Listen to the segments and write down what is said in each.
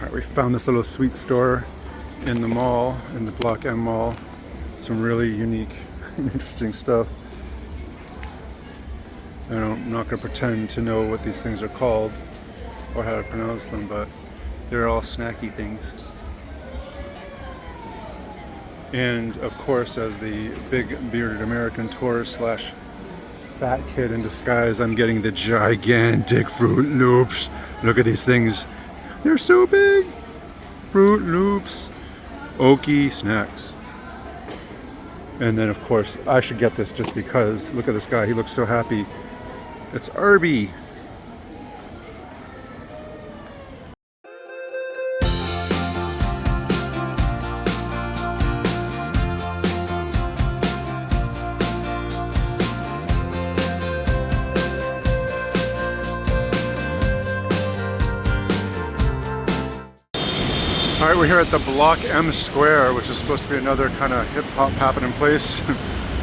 Alright, we found this little sweet store in the mall, in the Blok M Mall. Some really unique and interesting stuff. And I'm not going to pretend to know what these things are called or how to pronounce them, but they're all snacky things. And of course, as the big bearded American tourist slash fat kid in disguise, I'm getting the gigantic Fruit Loops. Look at these things. They're so big. Fruit Loops. Okie snacks. And then of course, I should get this just because, look at this guy, he looks so happy. It's Arby. All right, we're here at the Blok M Square, which is supposed to be another kind of hip-hop happening place.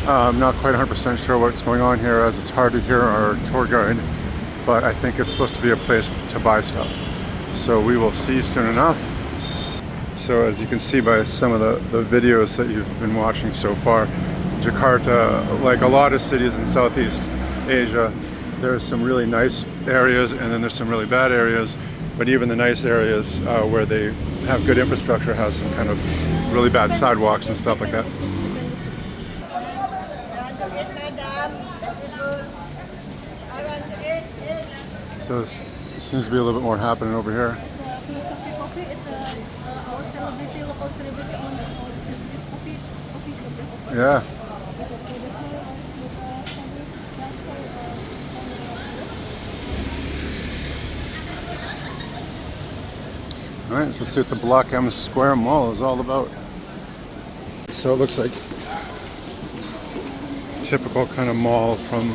I'm not quite 100% sure what's going on here, as it's hard to hear our tour guide, but I think it's supposed to be a place to buy stuff. So we will see soon enough. So as you can see by some of the videos that you've been watching so far, Jakarta, like a lot of cities in Southeast Asia, there's some really nice areas and then there's some really bad areas. But even the nice areas where they have good infrastructure has some kind of really bad sidewalks and stuff like that. So it seems to be a little bit more happening over here. Yeah. Alright, so let's see what the Blok M Square Mall is all about. So it looks like a typical kind of mall from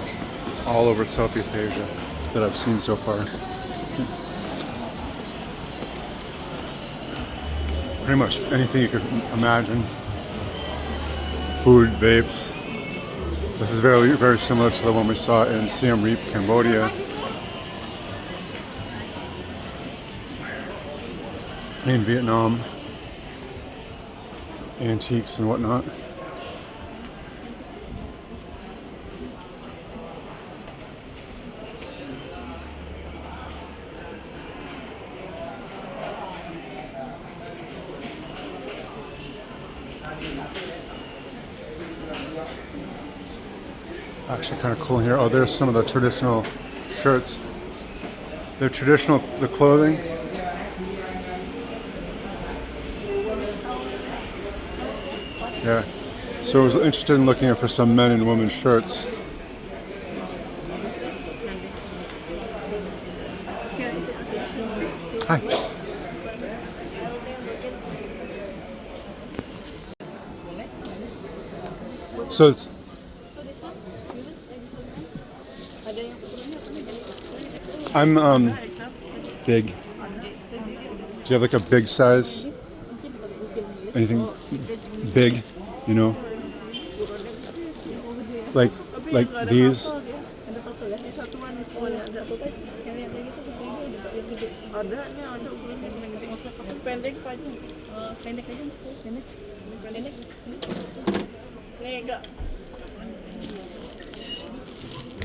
all over Southeast Asia that I've seen so far. Pretty much anything you could imagine. Food, vapes. This is very, very similar to the one we saw in Siem Reap, Cambodia. In Vietnam, antiques and whatnot. Actually kind of cool here. Oh, there's some of the traditional shirts. They're traditional, the clothing. Yeah, so I was interested in looking for some men and women's shirts. Hi. So it's I'm big. Do you have like a big size? Anything big, you know? Like these?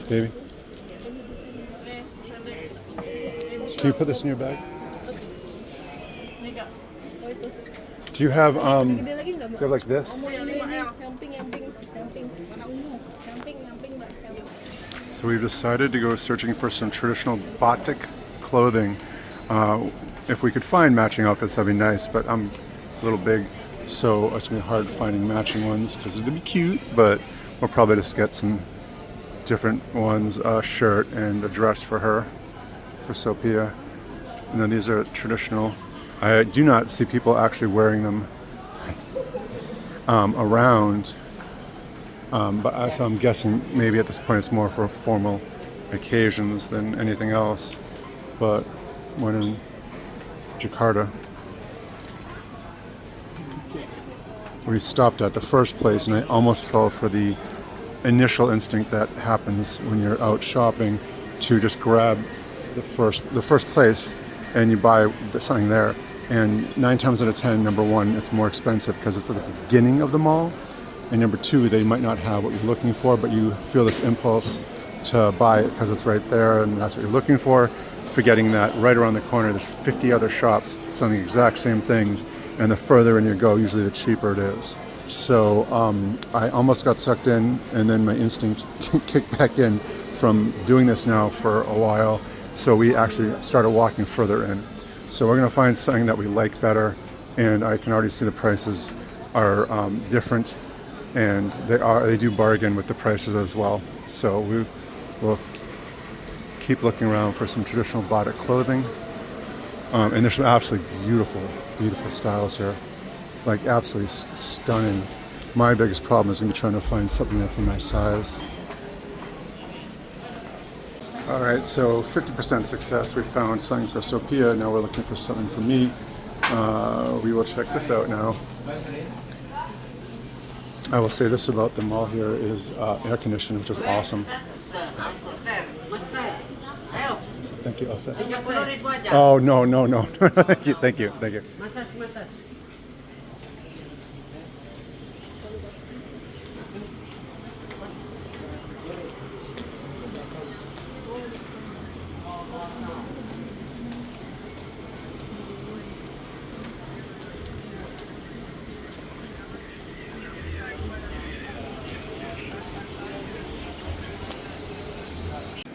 Baby? Can you put this in your bag? Do you have like this? So we've decided to go searching for some traditional Batik clothing. If we could find matching outfits, that'd be nice, but I'm a little big, so it's gonna be hard finding matching ones because it'd be cute, but we'll probably just get some different ones, a shirt and a dress for her, for Sophia. And then these are traditional. I do not see people actually wearing them around, but so I'm guessing maybe at this point it's more for formal occasions than anything else. But when in Jakarta, we stopped at the first place and I almost fell for the initial instinct that happens when you're out shopping to just grab the first place and you buy something there, And 9 times out of 10, number one, it's more expensive because it's at the beginning of the mall. And number two, they might not have what you're looking for, but you feel this impulse to buy it because it's right there and that's what you're looking for, forgetting that right around the corner there's 50 other shops selling the exact same things, and the further in you go, usually the cheaper it is. So I almost got sucked in, and then my instinct kicked back in from doing this now for a while. So we actually started walking further in. So we're gonna find something that we like better, and I can already see the prices are different, and they do bargain with the prices as well. So we'll keep looking around for some traditional Batik clothing, and there's some absolutely beautiful styles here, like absolutely stunning. My biggest problem is gonna be trying to find something that's in my size. All right, so 50% success. We found something for Sophia. Now we're looking for something for me. We will check this out now. I will say this about the mall here is air conditioning, which is awesome. So, thank you, Elsa. Oh, no. Thank you.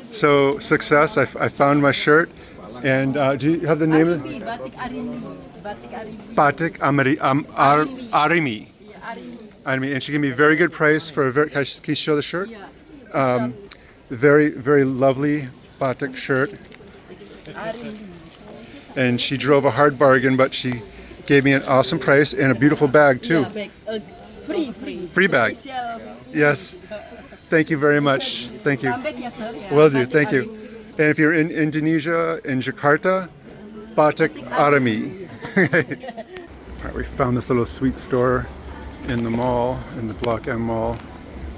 So success, I found my shirt, and do you have the name of it? Batik Arimi. Arimi, and she gave me a very good price for a very. Can you show the shirt? Very lovely Batik shirt, and she drove a hard bargain, but she gave me an awesome price and a beautiful bag too. Free bag. Yes. Thank you very much. Thank you. Will do. Thank you. And if you're in Indonesia, in Jakarta, Batik Arimi. All right, we found this little sweet store in the mall, in the Blok M Mall.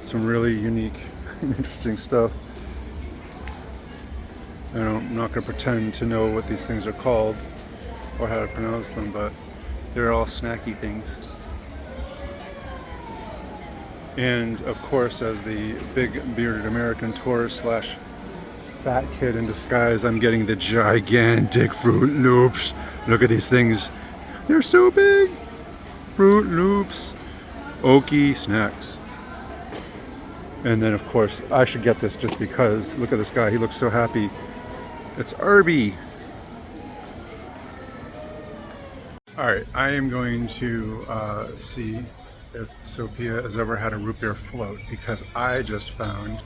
Some really unique and interesting stuff. I'm not going to pretend to know what these things are called or how to pronounce them, but they're all snacky things. And of course, as the big bearded American tourist slash fat kid in disguise, I'm getting the gigantic Fruit Loops. Look at these things. They're so big. Fruit Loops. Okie snacks. And then of course, I should get this just because, look at this guy, he looks so happy. It's Arby. All right, I am going to see if Sophia has ever had a root beer float, because I just found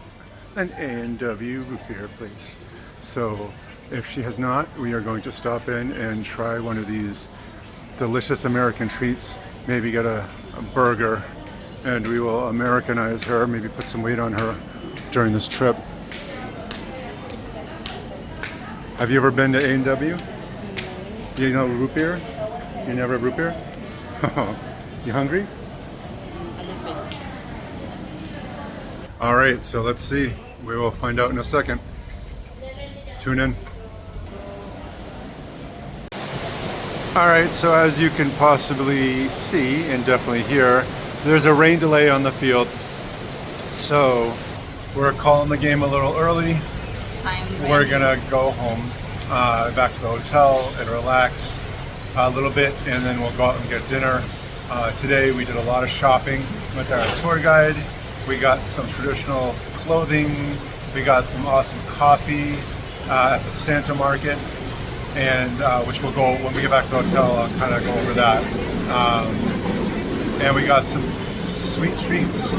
an A&W root beer place. So if she has not, we are going to stop in and try one of these delicious American treats, maybe get a burger, and we will Americanize her, maybe put some weight on her during this trip. Have you ever been to A&W? You know root beer? You never had root beer? You hungry? All right, so let's see. We will find out in a second. Tune in. All right, so as you can possibly see and definitely hear, there's a rain delay on the field. So we're calling the game a little early. We're gonna go home, back to the hotel and relax a little bit, and then we'll go out and get dinner. Today we did a lot of shopping with our tour guide. We got some traditional clothing. We got some awesome coffee at the Santa Market, and which we'll go, when we get back to the hotel, I'll kind of go over that. And we got some sweet treats,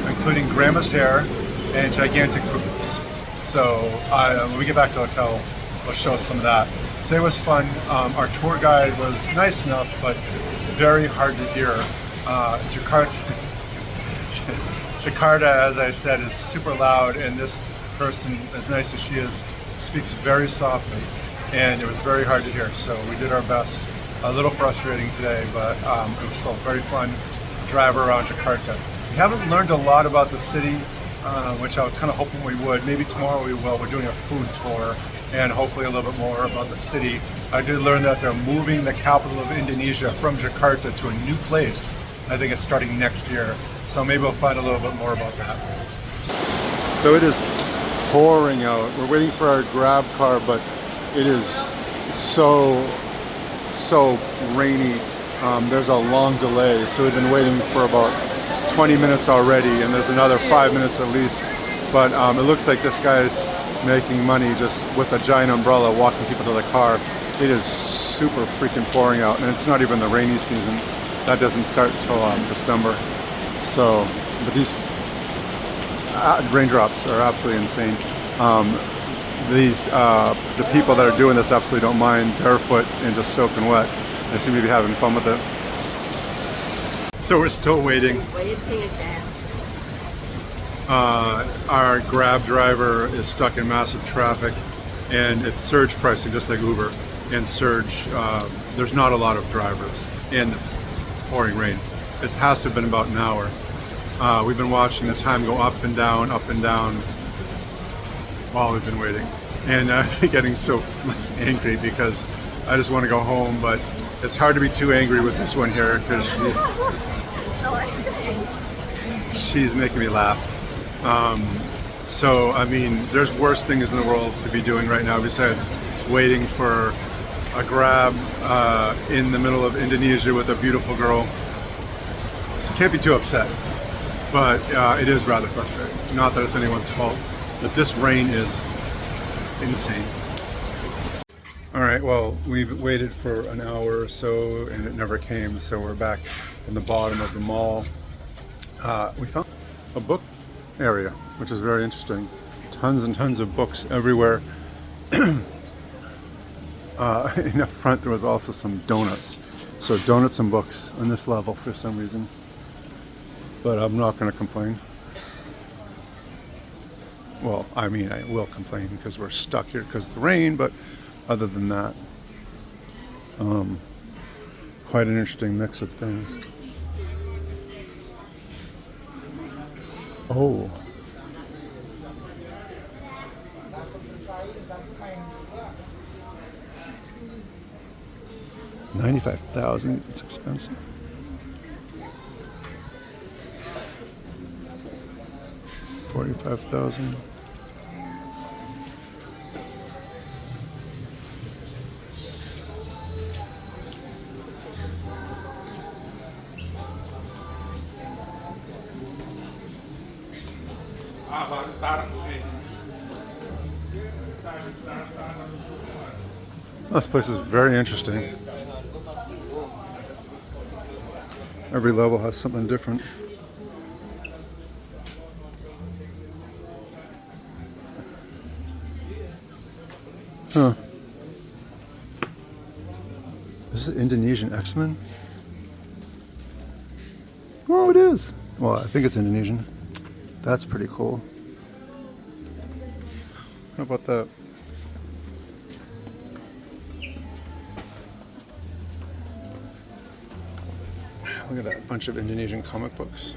including grandma's hair and gigantic Fruit Loops. So when we get back to the hotel, we'll show some of that. Today was fun. Our tour guide was nice enough, but very hard to hear. Jakarta, as I said, is super loud, and this person, as nice as she is, speaks very softly, and it was very hard to hear. So we did our best. A little frustrating today, but it was still very fun to drive around Jakarta. We haven't learned a lot about the city, which I was kind of hoping we would. Maybe tomorrow we will. We're doing a food tour, and hopefully a little bit more about the city. I did learn that they're moving the capital of Indonesia from Jakarta to a new place. I think it's starting next year. So maybe we'll find a little bit more about that. So it is pouring out. We're waiting for our Grab car, but it is so rainy. There's a long delay, so we've been waiting for about 20 minutes already, and there's another 5 minutes at least. But it looks like this guy's making money just with a giant umbrella walking people to the car. It is super freaking pouring out, and it's not even the rainy season. That doesn't start until December. So, but these raindrops are absolutely insane. The people that are doing this absolutely don't mind, barefoot and just soaking wet. They seem to be having fun with it. So we're still waiting. Our Grab driver is stuck in massive traffic, and it's surge pricing just like Uber. And surge, there's not a lot of drivers, and it's pouring rain. It has to have been about an hour. We've been watching the time go up and down while we've been waiting, and getting so angry because I just want to go home, but it's hard to be too angry with this one here because she's making me laugh. So I mean, there's worse things in the world to be doing right now besides waiting for a Grab in the middle of Indonesia with a beautiful girl. So you can't be too upset, but it is rather frustrating. Not that it's anyone's fault, but this rain is insane. All right, well, we've waited for an hour or so and it never came, so we're back in the bottom of the mall. We found a book area, which is very interesting. Tons and tons of books everywhere. In the front there was also some donuts. So donuts and books on this level for some reason. But I'm not going to complain. Well, I mean, I will complain because we're stuck here because of the rain, but other than that, quite an interesting mix of things. Oh. $95,000, it's expensive. $45,000. This place is very interesting. Every level has something different. Huh. This is Indonesian X-Men? Oh, it is. Well, I think it's Indonesian. That's pretty cool. How about that? Look at that bunch of Indonesian comic books.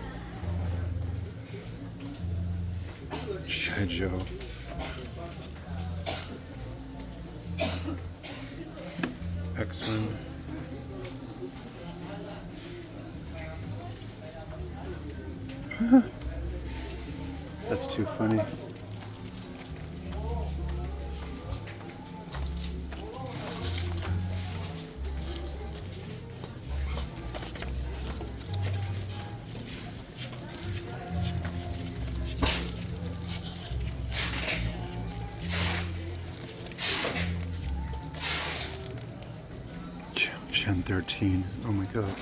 G.I. Joe. X-Men. That's too funny. Gen 13. Oh my god.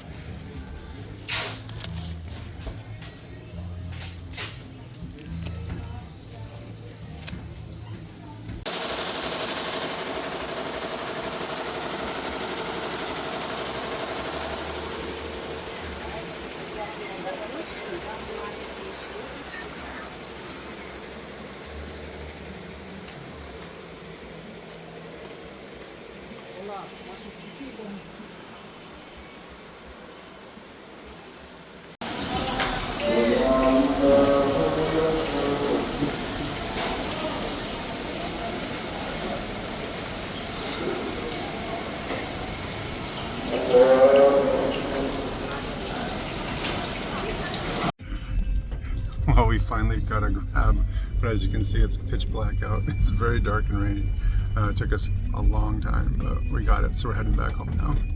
we finally got a grab, but as you can see, it's pitch black out. It's very dark and rainy. It took us a long time, but we got it, so we're heading back home now.